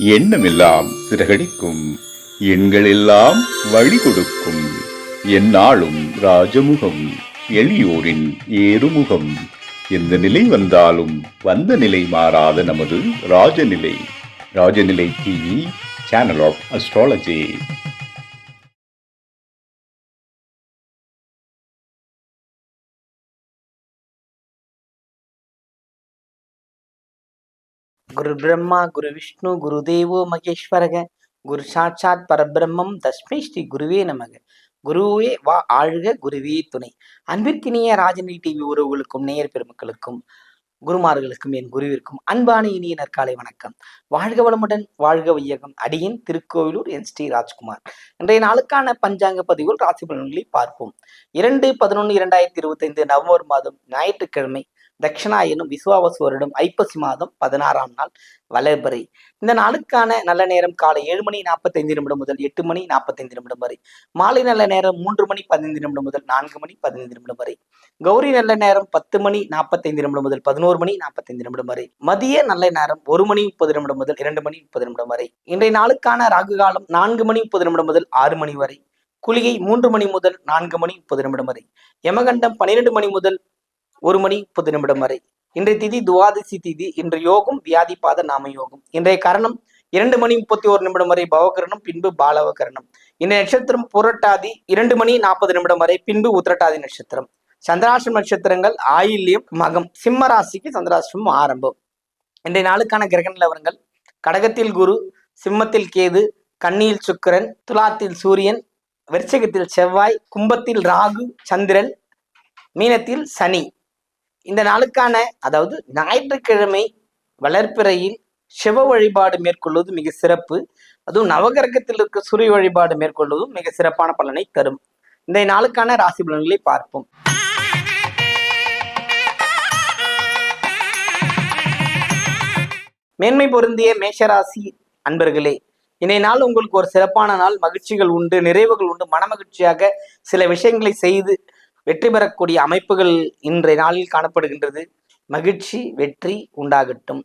எண்ணமெல்லாம் சிறகடிக்கும், எண்களெல்லாம் வழி கொடுக்கும், எந்நாளும் ராஜமுகம், எளியோரின் ஏறுமுகம். எந்த நிலை வந்தாலும் வந்த நிலை மாறாத நமது Rajanilai. Rajanilai TV, channel of astrology. குரு பிரம்மா குரு விஷ்ணு குரு தேவோ மகேஸ்வரக குரு சாட்சாத் பரபிரம்மம் தஸ்மை ஸ்ரீ குருவே நமக. குருவே வா ஆழ்க, குருவே துணை. அன்பிற்கினிய ராஜநிலை டிவி உறவுகளுக்கும் நேயர் பெருமக்களுக்கும் குருமார்களுக்கும் என் குருவிற்கும் அன்பான இனிய நற்காலை வணக்கம். வாழ்க வளமுடன், வாழ்க வையகம். அடியின் திருக்கோவிலூர் என் ஸ்ரீ ராஜ்குமார். இன்றைய நாளுக்கான பஞ்சாங்க பதிவுகள் ராசி பலன்களை பார்ப்போம். 2/11/2025 நவம்பர் மாதம் ஞாயிற்றுக்கிழமை, தட்சிணாயனும் விசுவாவசு வருடம் ஐப்பசி மாதம் 16ஆம் நாள் வளர்பிறை. இந்த நாளுக்கான நல்ல நேரம் காலை 7:45 முதல் 8:45 வரை. மாலை நல்ல நேரம் 3:15 முதல் 4:15 வரை. கௌரி நல்ல நேரம் 10:45 முதல் 11:45 வரை. மதிய நல்ல நேரம் 1:30 முதல் 2:30 வரை. இன்றைய நாளுக்கான ராகு காலம் 4:30 முதல் 6 மணி வரை. குளிகை 3 மணி முதல் 4:30 வரை. யமகண்டம் 12 மணி முதல் 1:30 வரை. இன்றைய திதி துவாதசி திதி. இன்று யோகம் வியாதிபாத நாம யோகம். இன்றைய கரணம் 2:31 வரை பவகரணம், பின்பு பாலவகரணம். இன்றைய நட்சத்திரம் புரட்டாதி 2:40 வரை, பின்பு உத்திரட்டாதி நட்சத்திரம். சந்திராஷ்டிரம் நட்சத்திரங்கள் ஆயில்யம், மகம். சிம்ம ராசிக்கு சந்திராஷ்டிரம் ஆரம்பம். இன்றைய நாளுக்கான கிரக நிலவரங்கள்: கடகத்தில் குரு, சிம்மத்தில் கேது, கன்னியில் சுக்கிரன், துலாத்தில் சூரியன், விருச்சிகத்தில் செவ்வாய், கும்பத்தில் ராகு சந்திரன், மீனத்தில் சனி. இந்த நாளுக்கான, அதாவது ஞாயிற்றுக்கிழமை வளர்ப்பிறையில் சிவ வழிபாடு மேற்கொள்வது மிக சிறப்பு. அதுவும் நவகிரகத்தில் இருக்க சூரிய வழிபாடு மேற்கொள்வதும் மிக சிறப்பான பலனை தரும். இந்த நாளுக்கான ராசி பலன்களை பார்ப்போம். மேன்மை பொருந்திய மேஷராசி அன்பர்களே, இன்றைய நாள் உங்களுக்கு ஒரு சிறப்பான நாள். மகிழ்ச்சிகள் உண்டு, நிறைவுகள் உண்டு. மனமகிழ்ச்சியாக சில விஷயங்களை செய்து வெற்றி பெறக்கூடிய அமைப்புகள் இன்றைய நாளில் காணப்படுகின்றது. மகிழ்ச்சி, வெற்றி உண்டாகட்டும்.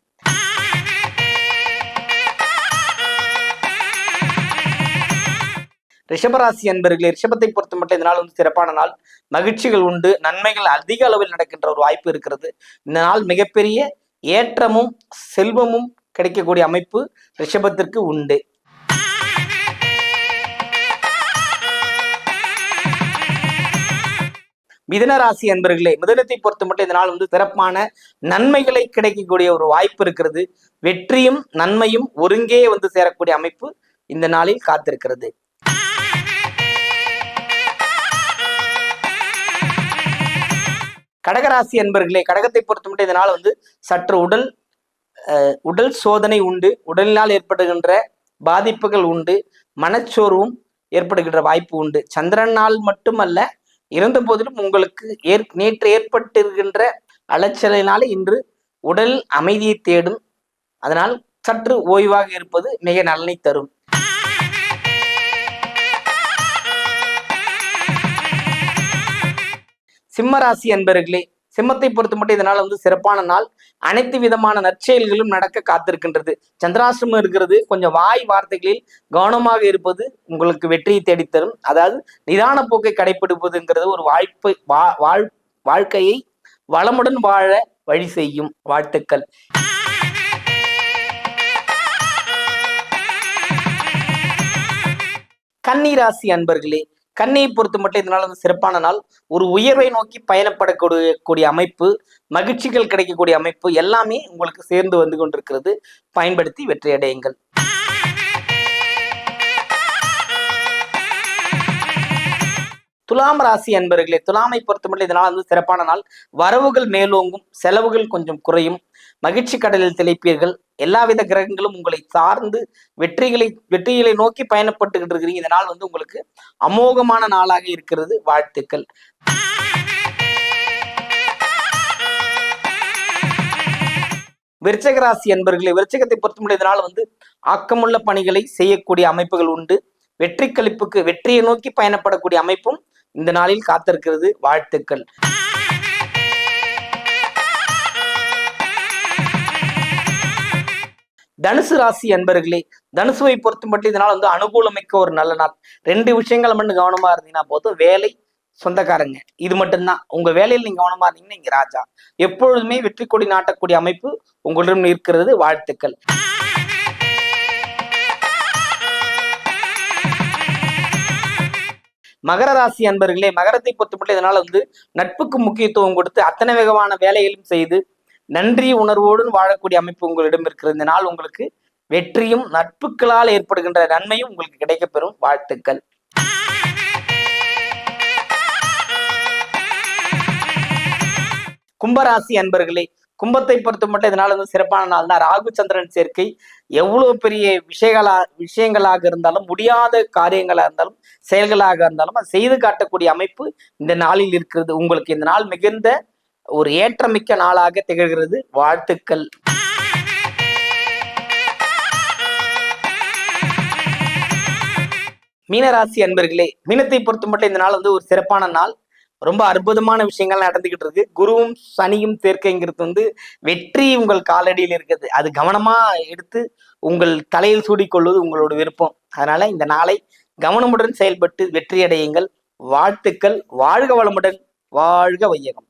ரிஷபராசி அன்பர்களே, ரிஷபத்தை பொறுத்த மட்டும் இந்த நாள் சிறப்பான நாள். மகிழ்ச்சிகள் உண்டு, நன்மைகள் அதிக அளவில் நடக்கின்ற ஒரு வாய்ப்பு இருக்கிறது. இந்த நாள் மிகப்பெரிய ஏற்றமும் செல்வமும் கிடைக்கக்கூடிய அமைப்பு ரிஷபத்திற்கு உண்டு. மிதுனராசி அன்பர்களே, மிதுனத்தை பொறுத்த மட்டும் இந்த நாள் சிறப்பான நன்மைகளை கிடைக்கக்கூடிய ஒரு வாய்ப்பு இருக்கிறது. வெற்றியும் நன்மையும் ஒருங்கே சேரக்கூடிய அமைப்பு இந்த நாளில் காத்திருக்கிறது. கடகராசி அன்பர்களே, கடகத்தை பொறுத்த மட்டும் இந்த நாள் சற்று உடல் சோதனை உண்டு. உடலினால் ஏற்படுகின்ற பாதிப்புகள் உண்டு. மனச்சோர்வும் ஏற்படுகின்ற வாய்ப்பு உண்டு. சந்திரன் நாள் மட்டுமல்ல, இருந்த போதிலும் உங்களுக்கு நேற்று ஏற்பட்டிருக்கின்ற அலைச்சலினால இன்று உடல் அமைதியை தேடும். அதனால் சற்று ஓய்வாக இருப்பது மிக நலனை தரும். சிம்மராசி அன்பர்களே, சிம்மத்தை பொறுத்த மட்டும் இதனால் சிறப்பான நாள். அனைத்து விதமான நற்செயல்களும் நடக்க காத்திருக்கின்றது. சந்திராசிரமம் இருக்கிறது. கொஞ்சம் வாய் வார்த்தைகளில் கவனமாக இருப்பது உங்களுக்கு வெற்றியை தேடித்தரும். அதாவது நிதான போக்கை கடைபிடிப்பதுங்கிறது ஒரு வாழ்க்கையை வளமுடன் வாழ வழி செய்யும். வாழ்த்துக்கள். கன்னிராசி அன்பர்களே, கன்னியை பொறுத்த மட்டும் இதனால சிறப்பான நாள். ஒரு உயர்வை நோக்கி பயணப்படக்கூடிய அமைப்பு, மகிழ்ச்சிகள் கிடைக்கக்கூடிய அமைப்பு எல்லாமே உங்களுக்கு சேர்ந்து வந்து கொண்டிருக்கிறது. பயன்படுத்தி வெற்றி அடையுங்கள். துலாம் ராசி அன்பர்களே, துலாமை பொறுத்த மட்டும் இதனால் சிறப்பான நாள். வரவுகள் மேலோங்கும், செலவுகள் கொஞ்சம் குறையும். மகிழ்ச்சி கடலில் திளைப்பீர்கள். எல்லாவித கிரகங்களும் உங்களை சார்ந்து வெற்றிகளை நோக்கி பயணப்பட்டுக்கிட்டு இருக்கிறீங்க. இதனால் உங்களுக்கு அமோகமான நாளாக இருக்கிறது. வாழ்த்துக்கள். விருச்சிக ராசி அன்பர்களே, விருச்சிகத்தை பொறுத்த மட்டும் இதனால் ஆக்கமுள்ள பணிகளை செய்யக்கூடிய அமைப்புகள் உண்டு. வெற்றி கழிப்புக்கு, வெற்றியை நோக்கி பயணப்படக்கூடிய அமைப்பும் இந்த நாளில் காத்திருக்கிறது. வாழ்த்துக்கள். தனுசு ராசி அன்பர்களே, தனுசுவை பொறுத்து மட்டும் இதனால அனுகூலமிக்க ஒரு நல்ல நாள். 2 விஷயங்கள் மட்டும் கவனமா இருந்தீங்கன்னா போதும். வேலை, சொந்தக்காரங்க, இது மட்டும்தான். உங்க வேலையில் நீங்க கவனமா இருந்தீங்கன்னா இங்க ராஜா. எப்பொழுதுமே வெற்றி கொடி நாட்டக்கூடிய அமைப்பு உங்களிடம் இருக்கிறது. வாழ்த்துக்கள். மகர ராசி அன்பர்களே, மகரத்தை பொறுத்து மட்டும் இதனால நட்புக்கு முக்கியத்துவம் கொடுத்து அத்தனை வேகமான வேலைகளும் செய்து நன்றி உணர்வோடு வாழக்கூடிய அமைப்பு உங்களிடம் இருக்கிறது. இந்த நாள் உங்களுக்கு வெற்றியும் நட்புகளால் ஏற்படுகின்ற நன்மையும் உங்களுக்கு கிடைக்கப்பெறும். வாழ்த்துக்கள். கும்பராசி அன்பர்களே, கும்பத்தை பொறுத்த மட்டும் இதனால சிறப்பான நாள் தான். ராகு சந்திரன் சேர்க்கை எவ்வளவு பெரிய விஷயங்களாக இருந்தாலும், முடியாத காரியங்களா இருந்தாலும், செயல்களாக இருந்தாலும் அது செய்து காட்டக்கூடிய அமைப்பு இந்த நாளில் இருக்கிறது. உங்களுக்கு இந்த நாள் மிகுந்த ஒரு ஏற்றமிக்க நாளாக திகழ்கிறது. வாழ்த்துக்கள். மீனராசி அன்பர்களே, மீனத்தை பொறுத்த மட்டும் இந்த நாள் ஒரு சிறப்பான நாள். ரொம்ப அற்புதமான விஷயங்கள் நடந்துகிட்டு இருக்கு. குருவும் சனியும் சேர்க்கைங்கிறது வெற்றி உங்கள் காலடியில் இருக்குது. அது கவனமா எடுத்து உங்கள் தலையில் சூடிக்கொள்வது உங்களோட விருப்பம். அதனால இந்த நாளை கவனமுடன் செயல்பட்டு வெற்றியடையுங்கள். வாழ்த்துக்கள். வாழ்க வளமுடன், வாழ்க வையகம்.